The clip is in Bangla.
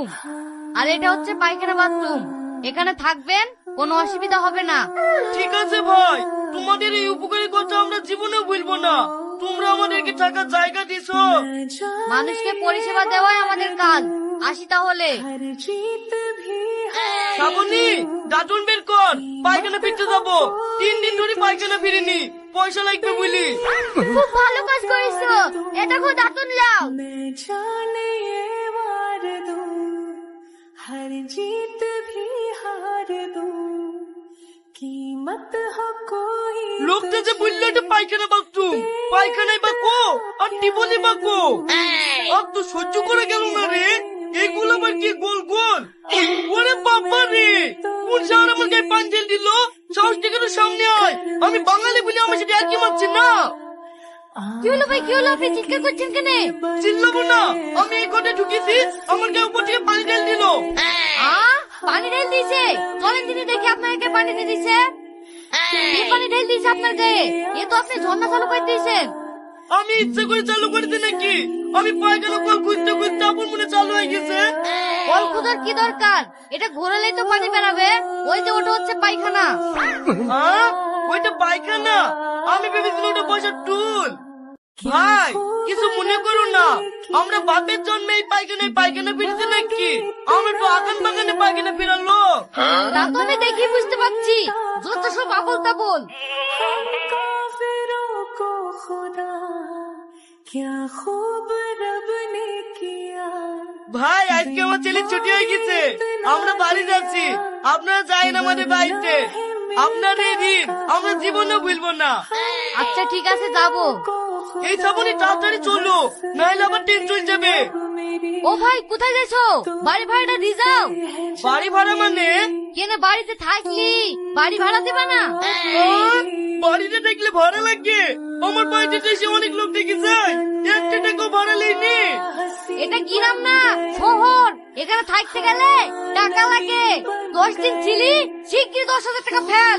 বাথরুম, আর এটা হচ্ছে পায়খানা বাথরুম। এখানে থাকবেন, কোনো অসুবিধা হবে না। ঠিক আছে ভাই, তোমাদের এই উপকারী কথা আমরা জীবনেও ভুলবো না। তোমরা আমাদেরকে থাকার জায়গা দিছো। মানুষকে পরিষেবা দেওয়াই আমাদের কাজ। আসি তাহলে। শ্রাবণী, দাঁতন বের কর, পায়খানা ফিরতে যাবো। 3 দিন ধরে পায়খানা ফিরিনি, পয়সা লাগবে বলি। খুব ভালো কাজ করেছো। এটা খুব দাঁতন লাও। हर जीत भी हार दूं कीमत हो कोई লোকটা যে বললো এটা পায়খানা বাথরুম, পায়খানায় বা কো আর টিবলি বা কো। আর তো সহ্য করে গেল না রে। এগুলো আবার কি গোল গোল? ওরে বাবা রে, কোন শহর আমার গায়ে পাঞ্জেল দিল? সাহস থেকে তো সামনে আয়। আমি বাঙালি বলে আমার সাথে আর কি মারছি না। কি হলো ভাই, কি হলো? আপনি চিৎকার করছেন কেন? চিল্লাবো না, আমি এই ঘরে ঢুকেছি, আমার গায়ে উপর থেকে পানি ঢেল দিল। পানি ঢেল দিয়েছে? চলেন তিনি দেখি আপনাকে পানি দিয়ে দিছে। কে পানি ঢেল দিয়েছে আপনার গায়ে? এ তো আপনি ঝর্ণা চালু করে দিয়েছেন। আমি ইচ্ছে করে চালু করেছি নাকি? আমি পায়খানা কল খুঁজতে খুঁজতে আপন মনে চালু হয়ে গেছে। কল খোঁজার কি দরকার? এটা ঘোরালেই তো পানি বেরাবে। ওই যে ওটা হচ্ছে পায়খানা। হ্যাঁ, ওইটা পায়খানা? আমি ভেবেছিলাম ওটা বসার টুল। ভাই, কিছু মনে করো না, আমরা বাপের জন্মে এই পায়খানা ফিরেছি নাকি? আমরা তো আগান বাগানে পায়খানা ফেরালো। তা তো আমি দেখি বুঝতে পারছি, যত সব আবল তাবল। काफिरों को खुदा क्या खूब रब ने किया ভাই, আজকে আমার ছেলে ছুটি হয়ে গেছে, আমরা বাড়ি যাচ্ছি। আপনারা যাইন আমাদের বাড়িতে। আপনার এই ঋণ আমরা জীবনেও ভুলবো না। আচ্ছা ঠিক আছে, যাবো। এই শ্রাবণী, তাড়াতাড়ি চলো, নাহলে আবার ট্রেন চলে যাবে। ও ভাই, কোথায় গেছো? বাড়ি ভাড়াটা দিয়ে যাও। বাড়ি ভাড়া মানে? কেন, বাড়িতে থাকলি বাড়ি ভাড়া দিবা না? বাড়িতে দেখলে ভাড়া লাগে? আমার বাড়িতে তো এসে অনেক লোক দেখেছে, একটা টাকাও ভাড়া লেনি। এটা গ্রাম না শহর, এখানে থাকতে গেলে টাকা লাগে। 10 দিন ছিলি, শিগগির 10,000 টাকা ফেল।